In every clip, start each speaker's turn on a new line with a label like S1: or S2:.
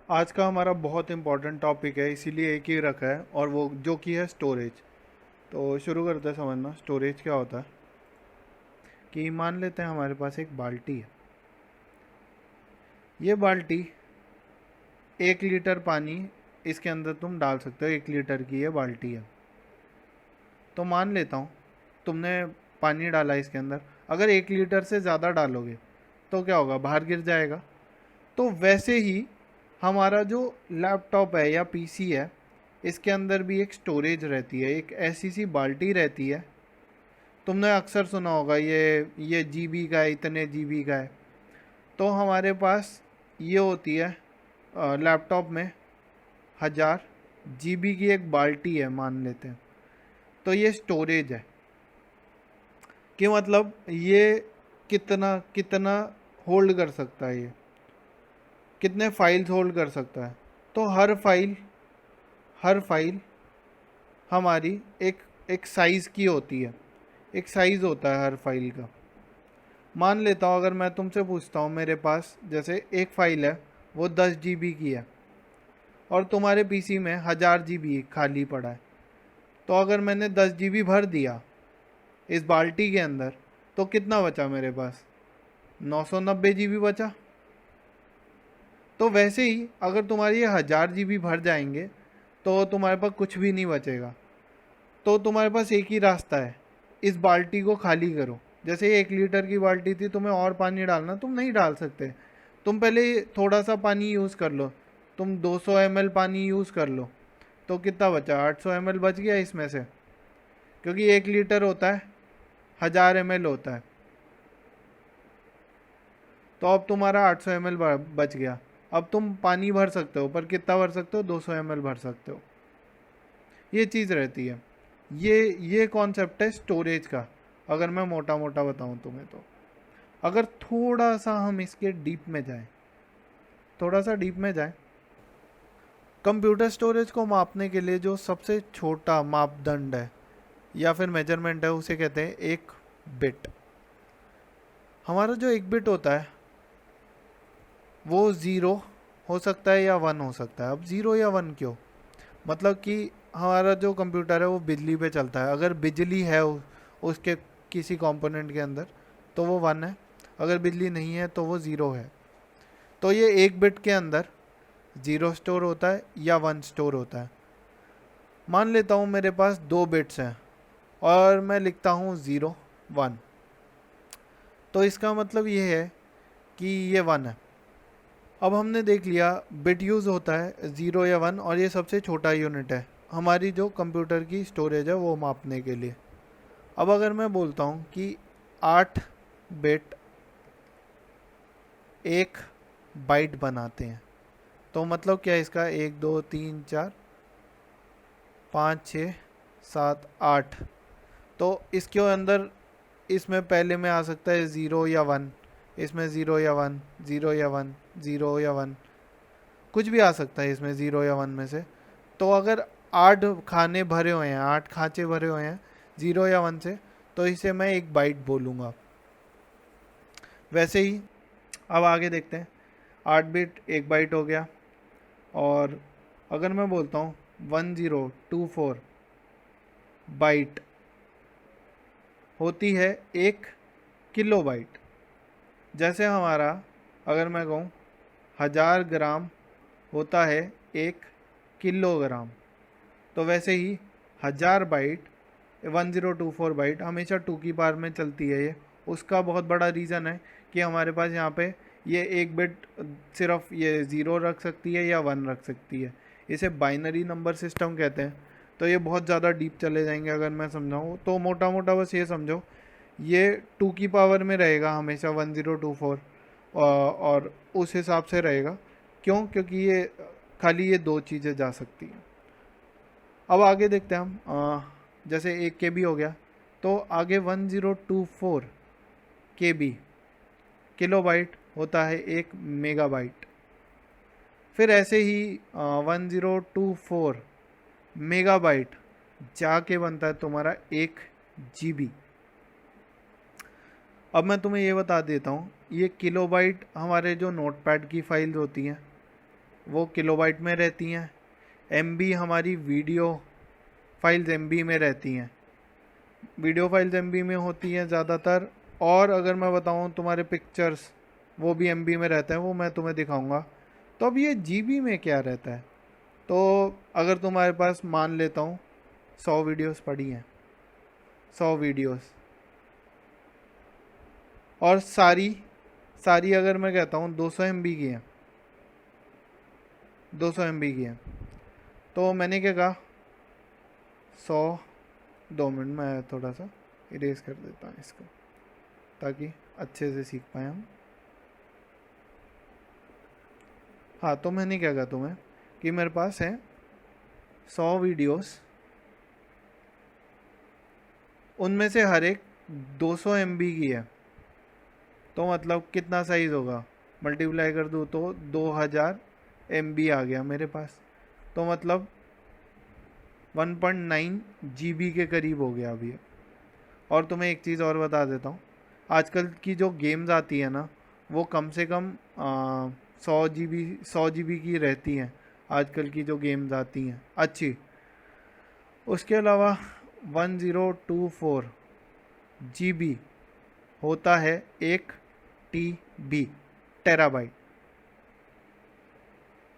S1: आज का हमारा बहुत इम्पोर्टेंट टॉपिक है, इसीलिए एक ही रखा है, और वो जो कि है स्टोरेज। तो शुरू करते हैं समझना स्टोरेज क्या होता है। कि मान लेते हैं हमारे पास एक बाल्टी है। ये बाल्टी 1 लीटर पानी इसके अंदर तुम डाल सकते हो। 1 लीटर की ये बाल्टी है। तो मान लेता हूँ तुमने पानी डाला इसके अंदर। अगर 1 लीटर से ज़्यादा डालोगे तो क्या होगा, बाहर गिर जाएगा। तो वैसे ही हमारा जो लैपटॉप है या पीसी है, इसके अंदर भी एक स्टोरेज रहती है, एक ऐसी सी बाल्टी रहती है। तुमने अक्सर सुना होगा ये जीबी का है, इतने जीबी का है। तो हमारे पास ये होती है लैपटॉप में 1000 जीबी की एक बाल्टी है मान लेते हैं। तो ये स्टोरेज है कि मतलब ये कितना कितना होल्ड कर सकता है, ये कितने फाइल्स होल्ड कर सकता है। तो हर फाइल हमारी एक एक साइज़ की होती है। एक साइज़ होता है हर फाइल का। मान लेता हूँ अगर मैं तुमसे पूछता हूँ, मेरे पास जैसे एक फ़ाइल है, वो 10 जीबी की है, और तुम्हारे पीसी में 1000 जीबी खाली पड़ा है। तो अगर मैंने 10 जीबी भर दिया इस बाल्टी के अंदर, तो कितना बचा मेरे पास? 990 जीबी बचा। तो वैसे ही अगर तुम्हारी ये 1000 जीबी भर जाएंगे तो तुम्हारे पास कुछ भी नहीं बचेगा। तो तुम्हारे पास एक ही रास्ता है, इस बाल्टी को खाली करो। जैसे ये 1 लीटर की बाल्टी थी, तुम्हें और पानी डालना, तुम नहीं डाल सकते। तुम पहले थोड़ा सा पानी यूज़ कर लो। तुम 200 ml पानी यूज़ कर लो। तो कितना बचा? 800 ml बच गया इसमें से, क्योंकि 1 लीटर होता है, 1000 ml होता है। तो अब तुम्हारा 800 ml बच गया। अब तुम पानी भर सकते हो, पर कितना भर सकते हो? 200 ml भर सकते हो। ये चीज़ रहती है। ये कॉन्सेप्ट है स्टोरेज का, अगर मैं मोटा मोटा बताऊं तुम्हें तो। अगर थोड़ा सा हम इसके डीप में जाएं, थोड़ा सा डीप में जाएं, कंप्यूटर स्टोरेज को मापने के लिए जो सबसे छोटा मापदंड है या फिर मेजरमेंट है, उसे कहते हैं एक बिट। हमारा जो एक बिट होता है वो ज़ीरो हो सकता है या वन हो सकता है। अब ज़ीरो या वन क्यों? मतलब कि हमारा जो कंप्यूटर है वो बिजली पे चलता है। अगर बिजली है उसके किसी कंपोनेंट के अंदर, तो वो वन है। अगर बिजली नहीं है तो वो ज़ीरो है। तो ये एक बिट के अंदर ज़ीरो स्टोर होता है या वन स्टोर होता है। मान लेता हूँ मेरे पास 2 बिट्स हैं और मैं लिखता हूँ 0 1। तो इसका मतलब ये है कि ये वन है। अब हमने देख लिया बिट यूज़ होता है 0 या 1, और ये सबसे छोटा यूनिट है हमारी जो कंप्यूटर की स्टोरेज है वो मापने के लिए। अब अगर मैं बोलता हूँ कि 8 बिट 1 बाइट बनाते हैं, तो मतलब क्या है इसका? 1 2 3 4 5 6 7 8। तो इसके अंदर इसमें पहले में आ सकता है 0 या 1। इसमें 0 या 1, 0 या 1, 0 या 1, कुछ भी आ सकता है इसमें 0 या 1 में से। तो अगर 8 खाने भरे हुए हैं, 8 खांचे भरे हुए हैं 0 या 1 से, तो इसे मैं 1 बाइट बोलूँगा। वैसे ही अब आगे देखते हैं। 8 बिट 1 बाइट हो गया। और अगर मैं बोलता हूँ 1024 बाइट होती है 1 किलोबाइट। जैसे हमारा, अगर मैं कहूँ 1000 ग्राम होता है 1 किलोग्राम, तो वैसे ही 1000 बाइट 1024 बाइट हमेशा टू की पावर में चलती है। ये उसका बहुत बड़ा रीज़न है कि हमारे पास यहाँ पे ये एक बिट सिर्फ ये ज़ीरो रख सकती है या वन रख सकती है। इसे बाइनरी नंबर सिस्टम कहते हैं। तो ये बहुत ज़्यादा डीप चले जाएंगे। अगर मैं समझाऊँ तो मोटा मोटा बस ये समझो, ये टू की पावर में रहेगा हमेशा 1024, और उस हिसाब से रहेगा। क्यों? क्योंकि ये खाली ये दो चीज़ें जा सकती हैं। अब आगे देखते हैं हम। जैसे 1 KB हो गया, तो आगे 1024 KB किलोबाइट होता है 1 मेगाबाइट। फिर ऐसे ही 1024 मेगाबाइट जाके बनता है तुम्हारा 1 GB। अब मैं तुम्हें ये बता देता हूँ, ये किलोबाइट हमारे जो नोटपैड की फाइल्स होती हैं वो किलोबाइट में रहती हैं। MB हमारी वीडियो फाइल्स MB में रहती हैं, वीडियो फाइल्स MB में होती हैं ज़्यादातर। और अगर मैं बताऊं तुम्हारे पिक्चर्स वो भी MB में रहते हैं, वो मैं तुम्हें दिखाऊंगा। तो अब ये GB में क्या रहता है, तो अगर तुम्हारे पास मान लेता हूँ 100 वीडियोस पड़ी हैं, 100 वीडियोस, और सारी अगर मैं कहता हूँ 200 MB की हैं, 200 MB की हैं, तो मैंने क्या कहा 100, 2 मिनट में थोड़ा सा इरेज कर देता हूँ इसको ताकि अच्छे से सीख पाए हम। हाँ, तो मैंने क्या कहा तुम्हें कि मेरे पास है 100 वीडियोस, उनमें से हर एक 200 MB की है। तो मतलब कितना साइज़ होगा, मल्टीप्लाई कर दूँ तो 2000 MB आ गया मेरे पास। तो मतलब 1.9 GB के करीब हो गया अभी। और तुम्हें एक चीज़ और बता देता हूँ, आजकल की जो गेम्स आती है ना, वो कम से कम 100 GB की रहती हैं। आजकल की जो गेम्स आती हैं अच्छी। उसके अलावा 1024 GB होता है 1 TB, टेराबाइट।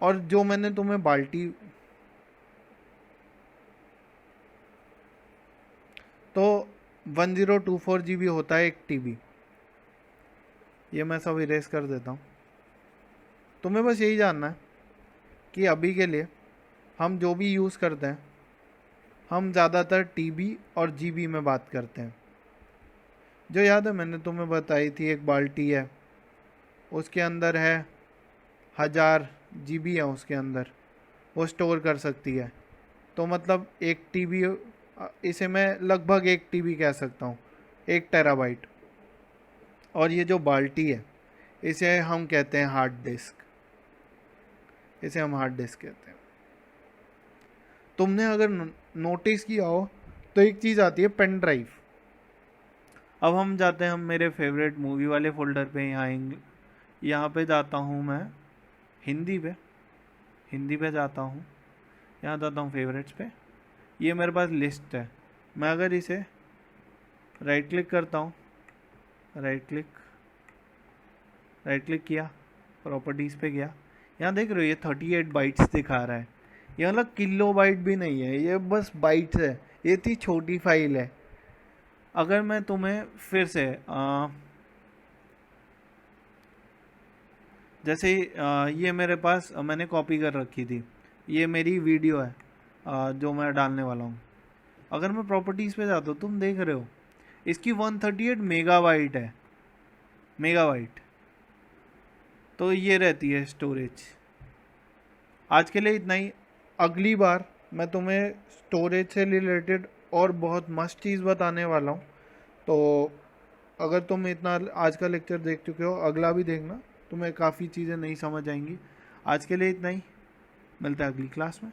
S1: और जो मैंने तुम्हें बाल्टी, तो 1024 GB होता है 1 TB। ये मैं सब इरेज कर देता हूँ। तुम्हें बस यही जानना है कि अभी के लिए हम जो भी यूज़ करते हैं, हम ज़्यादातर TB और GB में बात करते हैं। जो याद है मैंने तुम्हें बताई थी, एक बाल्टी है, उसके अंदर है 1000 GB है, उसके अंदर वो स्टोर कर सकती है। तो मतलब 1 TB, इसे मैं लगभग 1 TB कह सकता हूँ, 1 टेराबाइट। और ये जो बाल्टी है इसे हम कहते हैं हार्ड डिस्क, इसे हम हार्ड डिस्क कहते हैं। तुमने अगर नोटिस किया हो तो एक चीज़ आती है पेन ड्राइव। अब हम जाते हैं, हम मेरे फेवरेट मूवी वाले फोल्डर पे यहाँ पे जाता हूँ मैं, हिंदी पे जाता हूँ, यहाँ जाता हूँ फेवरेट्स पे। ये मेरे पास लिस्ट है। मैं अगर इसे राइट क्लिक करता हूँ, राइट क्लिक किया, प्रॉपर्टीज़ पे गया, यहाँ देख रहे हो ये 38 बाइट्स दिखा रहा है। ये मतलब किलो बाइट भी नहीं है, ये बस बाइट्स है। ये इतनी छोटी फाइल है। अगर मैं तुम्हें फिर से जैसे ये मेरे पास मैंने कॉपी कर रखी थी, ये मेरी वीडियो है जो मैं डालने वाला हूँ। अगर मैं प्रॉपर्टीज़ पे जाता हूँ, तुम देख रहे हो इसकी 138 मेगाबाइट है, मेगाबाइट। तो ये रहती है स्टोरेज। आज के लिए इतना ही। अगली बार मैं तुम्हें स्टोरेज से रिलेटेड और बहुत मस्त चीज़ बताने वाला हूँ। तो अगर तुम इतना आज का लेक्चर देख चुके हो, अगला भी देखना, तुम्हें काफ़ी चीज़ें नहीं समझ आएंगी। आज के लिए इतना ही, मिलता है अगली क्लास में।